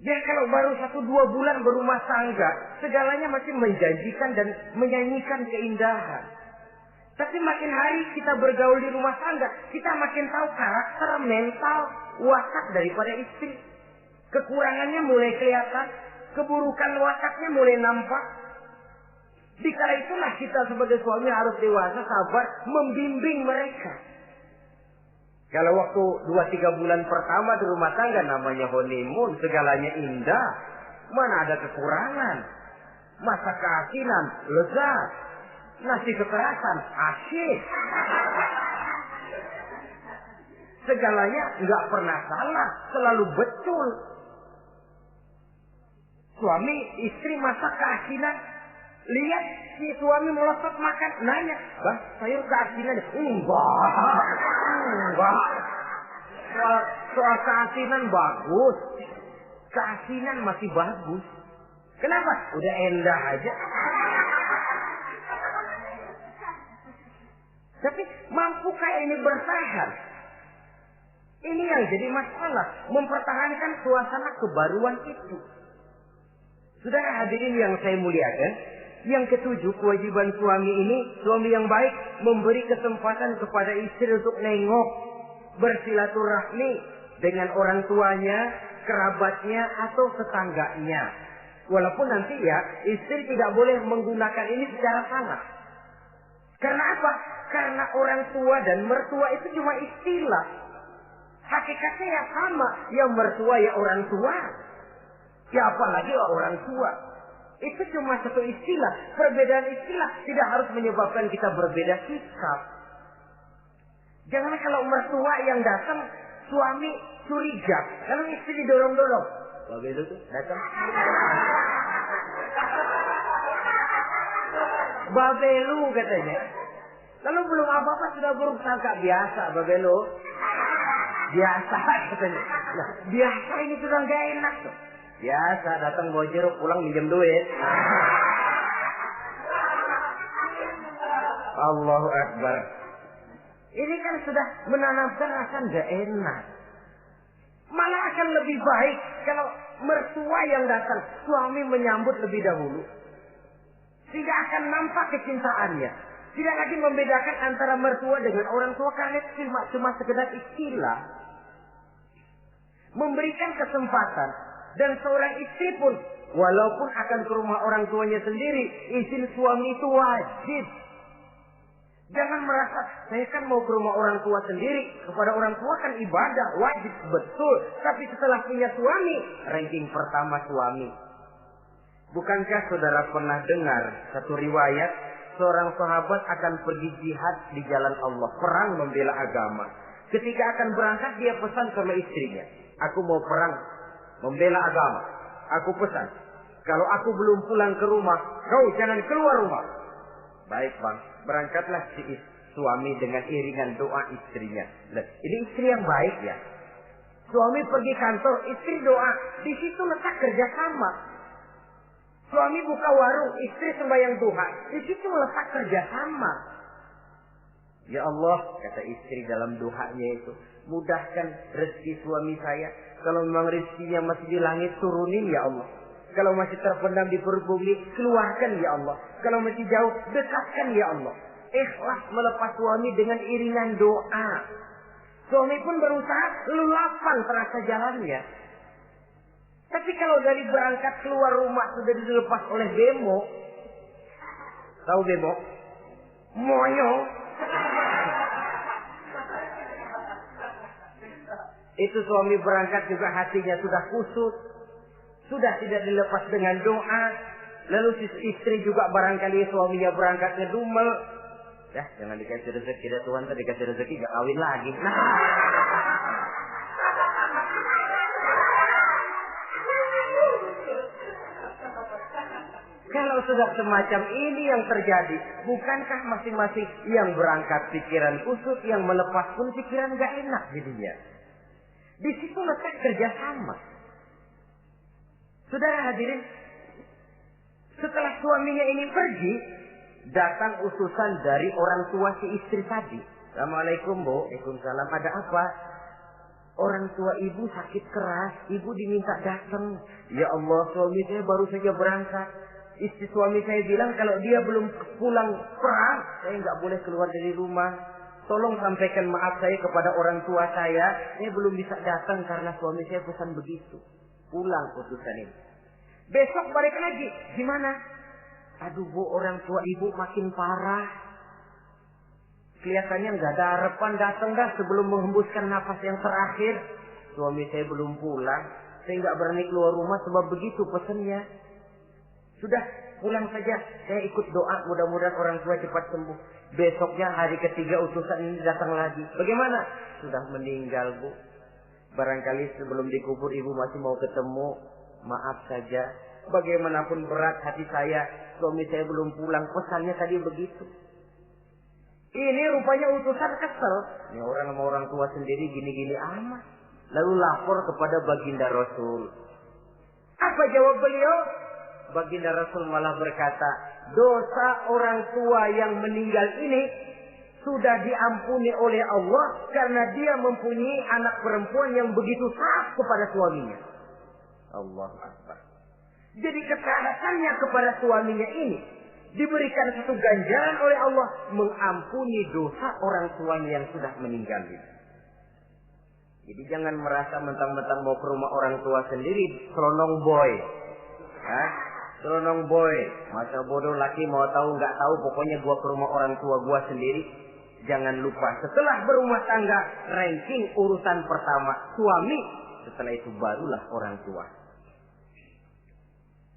Dia kalau baru 1-2 bulan berumah tangga, segalanya masih menjanjikan dan menyanyikan keindahan. Tapi makin hari kita bergaul di rumah tangga, kita makin tahu karakter, mental, watak daripada istri. Kekurangannya mulai kelihatan, keburukan wataknya mulai nampak. Dikala itulah kita sebagai suami harus dewasa, sabar, membimbing mereka. Kalau waktu 2-3 bulan pertama di rumah tangga namanya honeymoon, segalanya indah. Mana ada kekurangan. Masa keasinan, lezat. Nasi kekerasan, asyik. Segalanya nggak pernah salah, selalu betul. Suami, istri masak keasinan. Lihat si suami melotot makan, nanya, "Bang, sayur keasinan?" Enggak. Soal keasinan bagus. Keasinan masih bagus. Kenapa? Udah endah aja. Tapi mampukah ini bertahan? Ini yang jadi masalah, mempertahankan suasana kebaruan itu. Saudara hadirin yang saya muliakan, yang ketujuh, kewajiban suami ini, suami yang baik memberi kesempatan kepada istri untuk nengok, bersilaturahmi dengan orang tuanya, kerabatnya, atau tetangganya. Walaupun nanti ya, istri tidak boleh menggunakan ini secara salah. Karena apa? Karena orang tua dan mertua itu cuma istilah. Hakikatnya ya sama, yang mertua ya orang tua. Ya apalagi orang tua. Itu cuma satu istilah. Perbedaan istilah tidak harus menyebabkan kita berbeda sikap. Jangan kalau mertua yang datang, suami curiga. Kalau istri didorong-dorong. Babe itu tuh datang. Babelu katanya. Lalu belum apa-apa sudah buruk sangka. Biasa babelu. Biasa katanya. Nah, biasa ini sudah gak enak tuh. Biasa datang bawa jeruk, pulang minjem duit. Allahu Akbar. Ini kan sudah menanamkan rasa gak enak. Malah akan lebih baik kalau mertua yang datang, suami menyambut lebih dahulu. Sehingga akan nampak kecintaannya. Tidak lagi membedakan antara mertua dengan orang tua karena cuma sekedar istilah. Memberikan kesempatan. Dan seorang istri pun, walaupun akan ke rumah orang tuanya sendiri, izin suami itu wajib. Jangan merasa, saya kan mau ke rumah orang tua sendiri, kepada orang tua kan ibadah, wajib, betul. Tapi setelah punya suami, ranking pertama suami. Bukankah saudara pernah dengar satu riwayat, seorang sahabat akan pergi jihad di jalan Allah, perang membela agama. Ketika akan berangkat, dia pesan sama istrinya, "Aku mau perang membela agama. Aku pesan, kalau aku belum pulang ke rumah, kau jangan keluar rumah." Baik bang, berangkatlah si suami dengan iringan doa istrinya. Nah, ini istri yang baik ya. Suami pergi kantor, istri doa. Di situ letak kerjasama. Suami buka warung, istri sembahyang duha. Di situ letak kerjasama. Ya Allah, kata istri dalam doanya itu, mudahkan rezeki suami saya. Kalau memang rezekinya masih di langit, turunin ya Allah. Kalau masih terpendam di perut bumi, keluarkan ya Allah. Kalau masih jauh, dekatkan ya Allah. Ikhlas melepas suami dengan iringan doa. Suami pun berusaha, lelapan terasa jalannya. Tapi kalau dari berangkat keluar rumah sudah dilepas oleh bemo. Tahu bemo? Moyo. Itu suami berangkat juga hatinya sudah kusut. Sudah tidak dilepas dengan doa. Lalu istri juga barangkali suaminya berangkat ngedumel. Ya, jangan dikasih rezeki dah Tuhan, tadi dikasih rezeki gak kawin lagi. Kalau sudah semacam ini yang terjadi, bukankah masing-masing yang berangkat pikiran kusut, yang melepas pun pikiran gak enak jadinya. Di situ letak kerjasama. Saudara hadirin, setelah suaminya ini pergi, datang utusan dari orang tua si istri tadi. Assalamualaikum Bu. Waalaikumsalam. Ada apa? Orang tua ibu sakit keras, ibu diminta datang. Ya Allah, suami saya baru saja berangkat. Istri suami saya bilang kalau dia belum pulang perang, saya nggak boleh keluar dari rumah. Tolong sampaikan maaf saya kepada orang tua saya belum bisa datang karena suami saya pesan begitu. Pulang utusan ini. Besok balik lagi. Gimana? Aduh Bu, orang tua ibu makin parah. Kelihatannya nggak ada harapan datang dah sebelum menghembuskan nafas yang terakhir. Suami saya belum pulang. Saya nggak berani keluar rumah sebab begitu pesannya. Sudah, pulang saja. Saya ikut doa, mudah-mudahan orang tua cepat sembuh. Besoknya hari ketiga utusan ini datang lagi. Bagaimana? Sudah meninggal Bu. Barangkali sebelum dikubur ibu masih mau ketemu. Maaf saja. Bagaimanapun berat hati saya, suami saya belum pulang. Pesannya tadi begitu. Ini rupanya utusan kesel. Ini orang sama orang tua sendiri gini-gini amat. Lalu lapor kepada baginda Rasul. Apa jawab beliau? Baginda Rasul malah berkata, dosa orang tua yang meninggal ini sudah diampuni oleh Allah karena dia mempunyai anak perempuan yang begitu taat kepada suaminya. Allahu Akbar. Jadi ketaatannya kepada suaminya ini diberikan satu ganjaran oleh Allah mengampuni dosa orang tuanya yang sudah meninggal ini. Jadi jangan merasa mentang-mentang mau ke rumah orang tua sendiri selonong boy. Selonong boy, masa bodoh laki mau tahu nggak tahu, pokoknya gua ke rumah orang tua gua sendiri. Jangan lupa setelah berumah tangga, ranking urutan pertama suami, setelah itu barulah orang tua.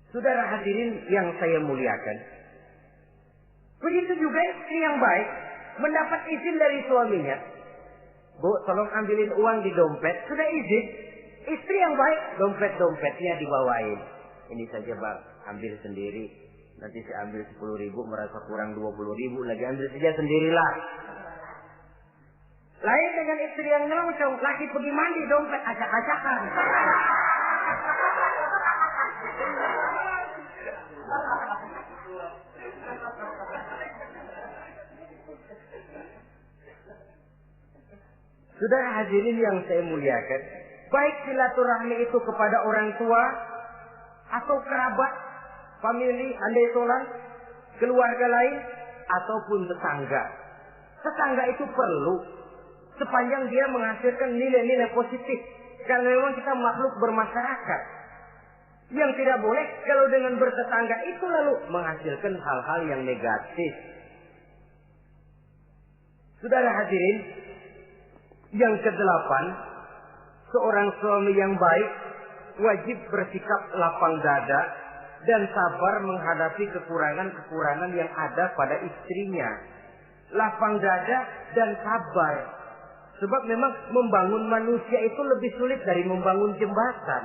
Saudara hadirin yang saya muliakan, begitu juga istri yang baik mendapat izin dari suaminya. Bu, tolong ambilin uang di dompet. Sudah izin. Istri yang baik, dompetnya dibawain. Ini saja Bang, ambil sendiri. Nanti saya ambil 10.000, merasa kurang 20.000, lagi ambil saja sendirilah. Lain dengan istri yang nyelongcong, laki pergi mandi, dompet acak-acakan. Saudara hadirin yang saya muliakan, baik silaturahmi itu kepada orang tua atau kerabat, famili, andai tolan, keluarga lain, ataupun tetangga. Tetangga itu perlu sepanjang dia menghasilkan nilai-nilai positif. Karena memang kita makhluk bermasyarakat. Yang tidak boleh kalau dengan bertetangga itu lalu menghasilkan hal-hal yang negatif. Saudara hadirin, yang ke-8, seorang suami yang baik wajib bersikap lapang dada dan sabar menghadapi kekurangan-kekurangan yang ada pada istrinya. Lapang dada dan sabar. Sebab memang membangun manusia itu lebih sulit dari membangun jembatan.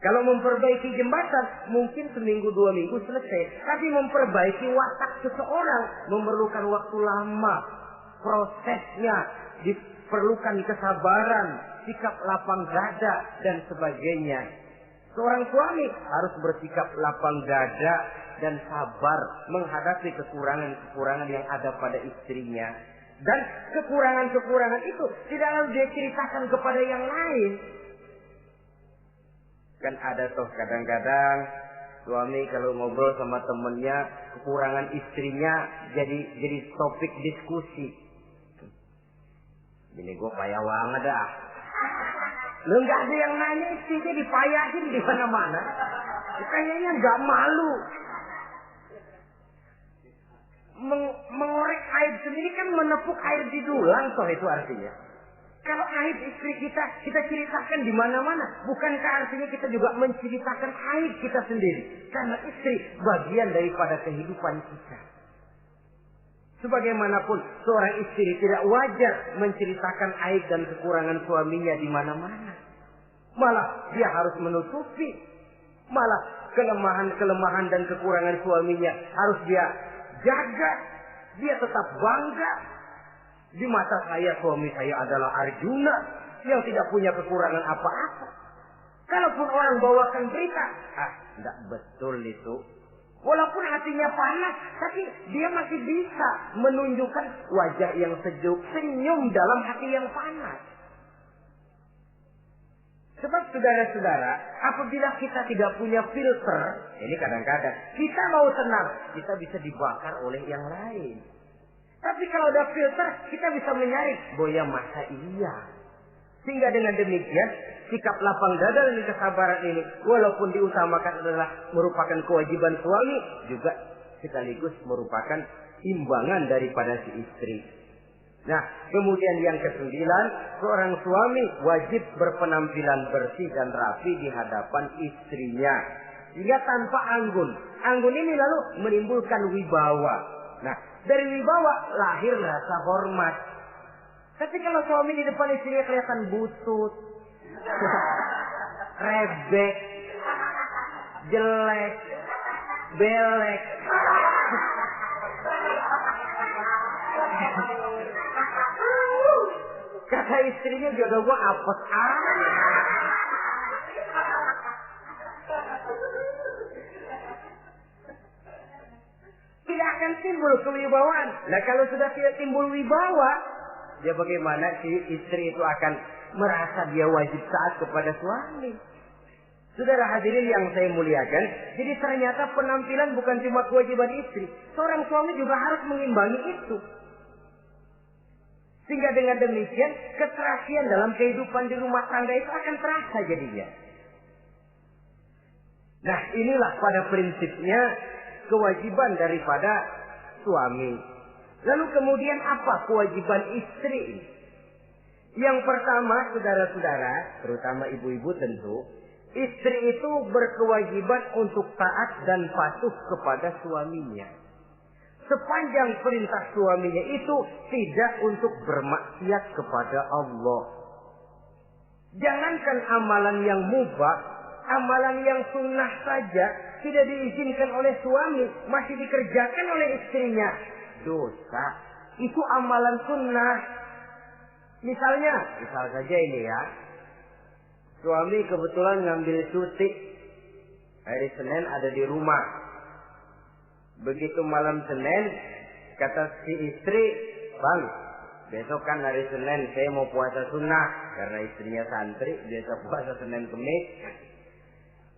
Kalau memperbaiki jembatan mungkin seminggu 2 minggu selesai. Tapi memperbaiki watak seseorang memerlukan waktu lama. Prosesnya diperlukan kesabaran, sikap lapang dada dan sebagainya. Seorang suami harus bersikap lapang dada dan sabar menghadapi kekurangan-kekurangan yang ada pada istrinya. Dan kekurangan-kekurangan itu tidak lalu dia ceritakan kepada yang lain. Kan ada toh kadang-kadang Suami kalau ngobrol sama temennya, kekurangan istrinya jadi topik diskusi. Ini gue payah banget dah. Lu nggak ada yang nanya, istrinya dipayahin di mana-mana. Kayaknya nggak malu. Mengorek aib sendiri kan menepuk air di dulang, toh itu artinya. Kalau aib istri kita ceritakan di mana-mana, bukankah artinya kita juga menceritakan aib kita sendiri? Karena istri bagian daripada kehidupan kita. Sebagaimanapun seorang istri tidak wajar menceritakan aib dan kekurangan suaminya di mana-mana. Malah dia harus menutupi. Malah kelemahan-kelemahan dan kekurangan suaminya harus dia jaga. Dia tetap bangga. Di mata saya, suami saya adalah Arjuna yang tidak punya kekurangan apa-apa. Kalaupun orang bawakan berita, tidak betul itu. Walaupun hatinya panas, tapi dia masih bisa menunjukkan wajah yang sejuk, senyum dalam hati yang panas. Sebab saudara-saudara, apabila kita tidak punya filter, ini kadang-kadang kita mau tenang, kita bisa dibakar oleh yang lain. Tapi kalau ada filter, kita bisa menyaring, boya masa iya. Sehingga dengan demikian, sikap lapang dada dan kesabaran ini, walaupun diutamakan adalah merupakan kewajiban suami, juga sekaligus merupakan imbangan daripada si istri. Nah, kemudian yang ke-9, seorang suami wajib berpenampilan bersih dan rapi di hadapan istrinya. Hingga tanpa anggun. Anggun ini lalu menimbulkan wibawa. Nah, dari wibawa lahir rasa hormat. Tapi kalau suami di depan istrinya kelihatan butut, rebek, jelek, belek, kata istrinya jodoh gua apes tidak akan timbul kewibawaan. Nah, kalau sudah tidak timbul wibawa, dia bagaimana si istri itu akan merasa dia wajib taat kepada suami. Saudara hadirin yang saya muliakan, jadi ternyata penampilan bukan cuma kewajiban istri, seorang suami juga harus mengimbangi itu. Sehingga dengan demikian keterasian dalam kehidupan di rumah tangga itu akan terasa jadinya. Nah, inilah pada prinsipnya kewajiban daripada suami. Lalu kemudian apa kewajiban istri ini? Yang pertama, saudara-saudara, terutama ibu-ibu tentu, istri itu berkewajiban untuk taat dan patuh kepada suaminya. Sepanjang perintah suaminya itu tidak untuk bermaksiat kepada Allah. Jangankan amalan yang mubah, amalan yang sunnah saja tidak diizinkan oleh suami, masih dikerjakan oleh istrinya. Dosa. Itu amalan sunnah. Misal saja ini ya. Suami kebetulan ngambil cuti. Hari Senin ada di rumah. Begitu malam Senin, kata si istri, "Bang, besok kan hari Senin, saya mau puasa sunnah." Karena istrinya santri, biasa puasa Senin Kemis.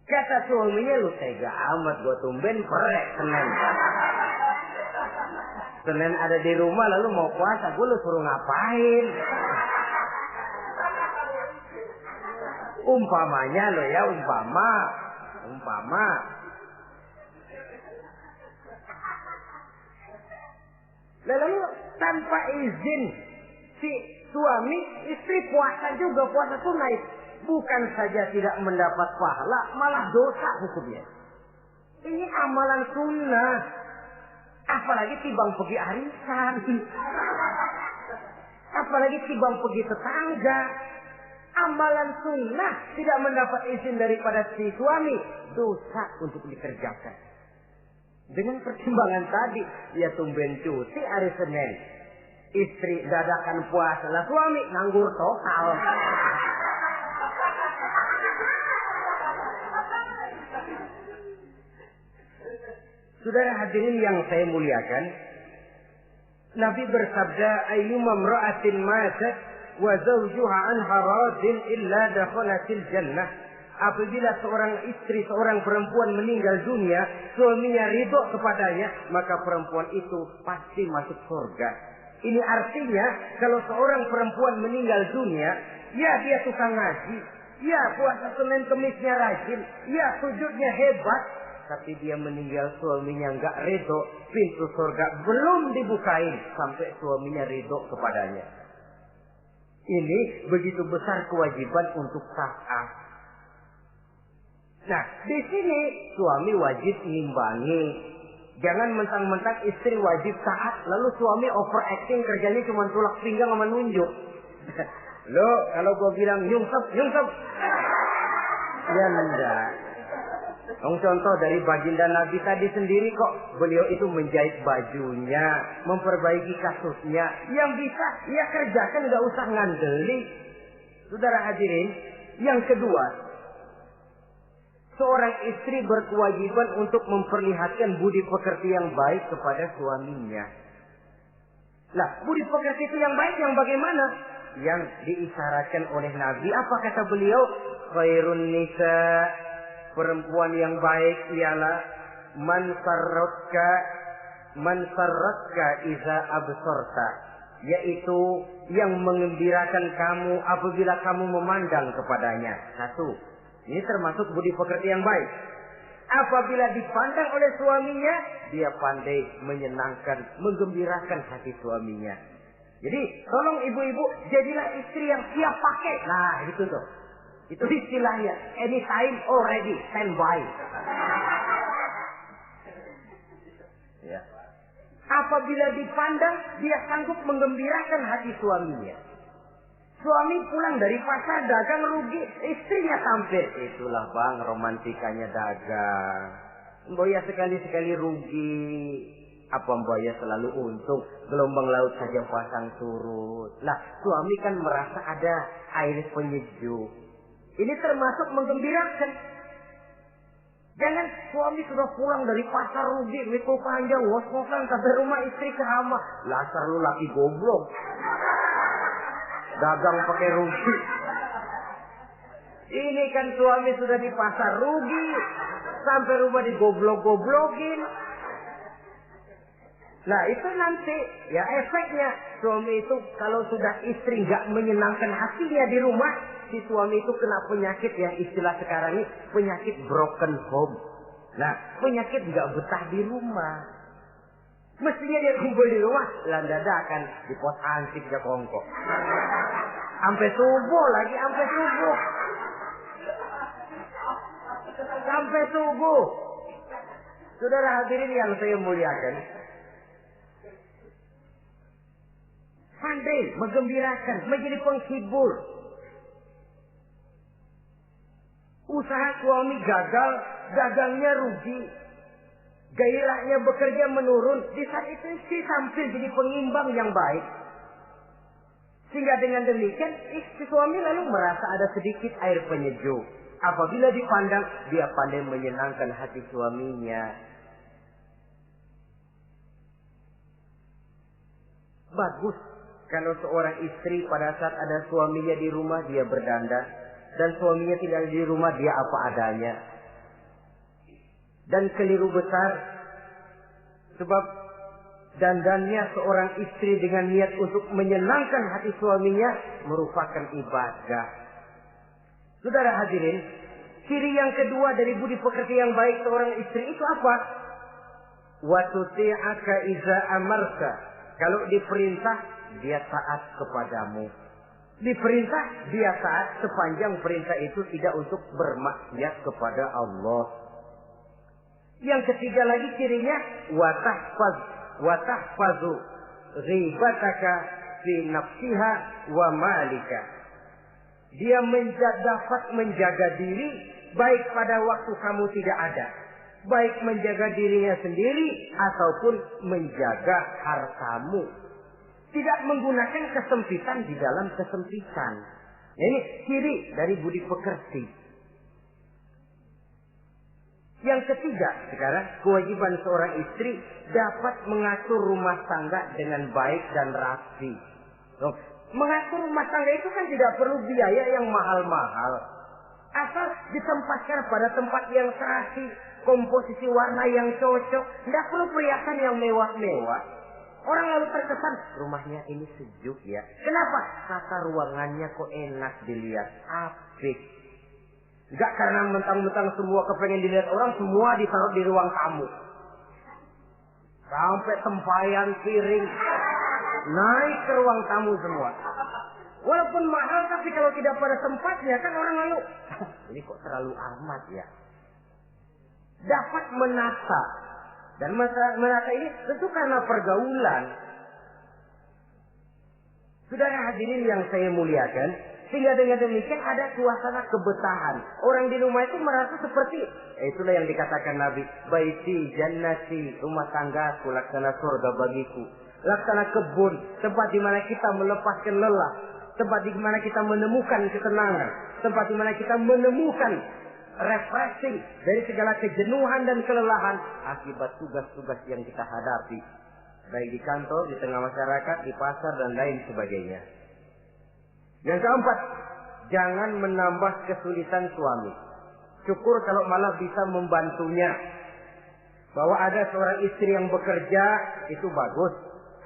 Kata suaminya, "Lu tega amat, gua tumben perek Senin. Senin ada di rumah lalu mau puasa, gua lu suruh ngapain?" Umpamanya lo ya, umpama. Lalu tanpa izin si suami, istri puasa juga, puasa sunnah. Bukan saja tidak mendapat pahala, malah dosa hukumnya. Ini amalan sunnah. Apalagi timbang pergi arisan. Apalagi timbang pergi tetangga. Amalan sunnah tidak mendapat izin daripada si suami, dosa untuk dikerjakan. Dengan pertimbangan tadi, ya tumben cuti hari Senin. Istri dadakan puasa, lah suami nganggur total. Saudara hadirin yang saya muliakan, Nabi bersabda, "Ayyuma imra'atin matat wa zawjuha anha radin illa dakhalatil jannah." Apabila seorang istri, seorang perempuan meninggal dunia, suaminya ridho kepadanya, maka perempuan itu pasti masuk surga. Ini artinya kalau seorang perempuan meninggal dunia, ya dia tukang ngaji, ya puasa Senin Kemisnya rajin, ya sujudnya hebat, tapi dia meninggal suaminya enggak ridho, pintu surga belum dibukain sampai suaminya ridho kepadanya. Ini begitu besar kewajiban untuk taat. Nah, di sini suami wajib ngimbangi. Jangan mentang-mentang istri wajib taat, lalu suami overacting, kerjanya cuma tulak pinggang sama nunjuk. Lo kalau gue bilang nyungsep, ya enggak. Contoh dari baginda Nabi tadi sendiri kok, beliau itu menjahit bajunya, memperbaiki kasusnya. Yang bisa, ia kerjakan, nggak usah ngandeli. Saudara hadirin, yang kedua, seorang istri berkewajiban untuk memperlihatkan budi pekerti yang baik kepada suaminya. Lah, budi pekerti itu yang baik yang bagaimana? Yang diisyaratkan oleh Nabi. Apa kata beliau? Khairun nisa, perempuan yang baik ialah man sarratka iza absorta, yaitu yang mengembirakan kamu apabila kamu memandang kepadanya. Satu, ini termasuk budi pekerti yang baik. Apabila dipandang oleh suaminya, dia pandai menyenangkan, menggembirakan hati suaminya. Jadi, tolong ibu-ibu, jadilah istri yang siap pakai. Nah, itu tuh. Itu istilahnya. Anytime already, standby. Ya. Apabila dipandang, dia sanggup menggembirakan hati suaminya. Suami pulang dari pasar dagang rugi, istrinya tampil. Itulah bang romantikanya dagang. Mboya sekali-sekali rugi. Apa mboya selalu untung? Gelombang laut saja pasang surut. Lah suami kan merasa ada air penyejuk. Ini termasuk menggembirakan. Jangan suami sudah pulang dari pasar rugi, mikul panjang, ngos-ngosan sampai rumah istri ceramah. Lasar lu laki goblok. Dagang pakai rugi. Ini kan suami sudah di pasar rugi, sampai rumah digoblok-goblokin. Nah itu nanti ya efeknya suami itu kalau sudah istri nggak menyenangkan hatinya di rumah, si suami itu kena penyakit yang istilah sekarang ini penyakit broken home. Nah penyakit nggak betah di rumah. Mestinya dia kumpul di rumah, dadakan di pos ansik dia kongkok. Sampai subuh lagi, sampai subuh. Sampai subuh. Saudara hadirin yang saya muliakan. Pandai menggembirakan, menjadi penghibur. Usaha suami gagal, dagangnya rugi. Gairahnya bekerja menurun. Di saat itu istri tampil jadi pengimbang yang baik. Sehingga dengan demikian istri suami lalu merasa ada sedikit air penyejuk. Apabila dipandang, dia pandai menyenangkan hati suaminya. Bagus kalau seorang istri pada saat ada suaminya di rumah dia berdandan. Dan suaminya tidak di rumah dia apa adanya. Dan keliru besar. Sebab dandannya seorang istri dengan niat untuk menyenangkan hati suaminya merupakan ibadah. Saudara hadirin, ciri yang kedua dari budi pekerti yang baik seorang istri itu apa? Wa tuti'aka iza amarta. Kalau diperintah, dia taat kepadamu. Diperintah, dia taat sepanjang perintah itu tidak untuk bermaksiat kepada Allah. Yang ketiga lagi cirinya watahfazu ghibataka fi nafsiha wa malika. Dia dapat menjaga diri baik pada waktu kamu tidak ada, baik menjaga dirinya sendiri ataupun menjaga hartamu. Tidak menggunakan kesempitan di dalam kesempitan. Ini ciri dari budi pekerti. Yang ketiga, sekarang kewajiban seorang istri dapat mengatur rumah tangga dengan baik dan rapi. Mengatur rumah tangga itu kan tidak perlu biaya yang mahal-mahal. Asal ditempatkan pada tempat yang serasi, komposisi warna yang cocok, tidak perlu perhiasan yang mewah-mewah. Orang lalu terkesan, rumahnya ini sejuk ya. Kenapa? Tata ruangannya kok enak dilihat, apik. Enggak karena mentang-mentang semua kepengen dilihat orang, semua ditaruh di ruang tamu. Sampai tempayan piring naik ke ruang tamu semua. Walaupun mahal, tapi kalau tidak pada tempatnya kan orang lalu, ini kok terlalu amat ya. Dapat menata. Dan menata ini tentu karena pergaulan. Saudara hadirin yang saya muliakan, sehingga dengan demikian ada suasana kebetahan. Orang di rumah itu merasa seperti, itulah yang dikatakan Nabi, baiti jannati, rumah tanggaku laksana surga bagiku. Laksana kebun, tempat di mana kita melepaskan lelah, tempat di mana kita menemukan ketenangan, tempat di mana kita menemukan refreshing dari segala kejenuhan dan kelelahan akibat tugas-tugas yang kita hadapi, baik di kantor, di tengah masyarakat, di pasar dan lain sebagainya. Yang keempat, jangan menambah kesulitan suami. Syukur kalau malah bisa membantunya. Bahwa ada seorang istri yang bekerja itu bagus,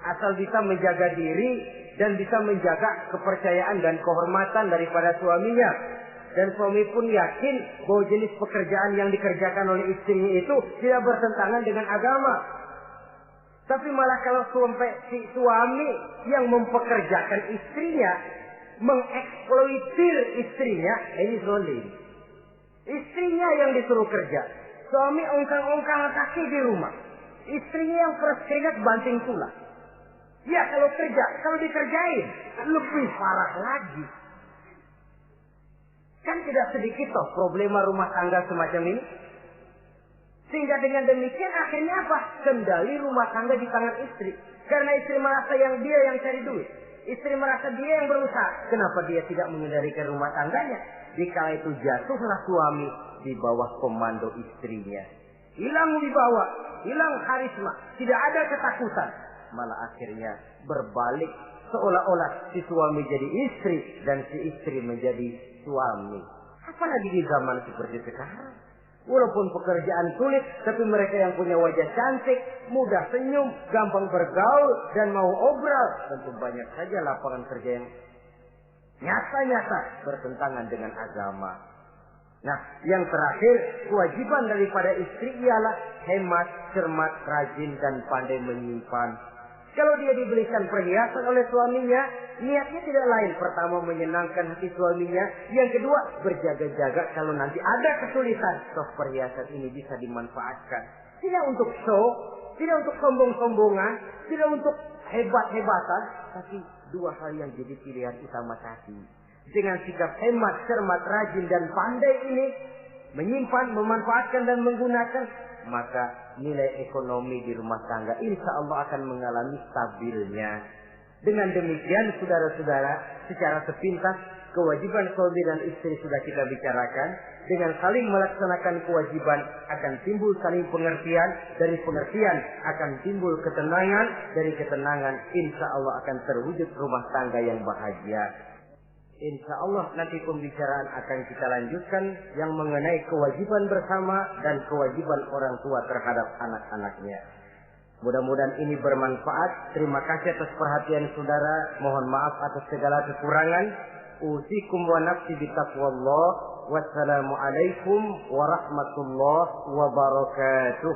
asal bisa menjaga diri dan bisa menjaga kepercayaan dan kehormatan daripada suaminya. Dan suami pun yakin bahwa jenis pekerjaan yang dikerjakan oleh istrinya itu tidak bertentangan dengan agama. Tapi malah kalau si suami yang mempekerjakan istrinya, mengeksploitir istrinya, ini zolim. Istrinya yang disuruh kerja, suami ongkang-ongkang kaki di rumah, istrinya yang peras keringat banting tulang. Ya kalau kerja, kalau dikerjain lebih parah lagi. Kan tidak sedikit toh problema rumah tangga semacam ini. Sehingga dengan demikian akhirnya apa? Kendali rumah tangga di tangan istri. Karena istri merasa dia yang cari duit. Istri merasa dia yang berusaha. Kenapa dia tidak mengendalikan rumah tangganya? Dikala itu jatuhlah suami di bawah komando istrinya. Hilang wibawa, hilang karisma, tidak ada ketakutan. Malah akhirnya berbalik seolah-olah si suami jadi istri dan si istri menjadi suami. Apalagi di zaman seperti sekarang. Walaupun pekerjaan sulit, tapi mereka yang punya wajah cantik, mudah senyum, gampang bergaul, dan mau obral. Tentu banyak saja lapangan kerja yang nyata-nyata bertentangan dengan agama. Nah, yang terakhir, kewajiban daripada istri ialah hemat, cermat, rajin, dan pandai menyimpan. Kalau dia dibelikan perhiasan oleh suaminya, niatnya tidak lain. Pertama, menyenangkan hati suaminya. Yang kedua, berjaga-jaga kalau nanti ada kesulitan, toh perhiasan ini bisa dimanfaatkan. Tidak untuk show, tidak untuk sombong-sombongan, tidak untuk hebat-hebatan, tapi dua hal yang jadi pilihan utama tadi. Dengan sikap hemat, cermat, rajin, dan pandai ini, menyimpan, memanfaatkan, dan menggunakan, maka nilai ekonomi di rumah tangga insya Allah akan mengalami stabilnya. Dengan demikian saudara-saudara, secara sepintas kewajiban suami dan istri sudah kita bicarakan. Dengan saling melaksanakan kewajiban akan timbul saling pengertian. Dari pengertian akan timbul ketenangan. Dari ketenangan insya Allah akan terwujud rumah tangga yang bahagia. Insya Allah nanti pembicaraan akan kita lanjutkan yang mengenai kewajiban bersama dan kewajiban orang tua terhadap anak-anaknya. Mudah-mudahan ini bermanfaat. Terima kasih atas perhatian saudara. Mohon maaf atas segala kekurangan. Usikum wa nafsi bitaqwallah. Wassalamualaikum warahmatullahi wabarakatuh.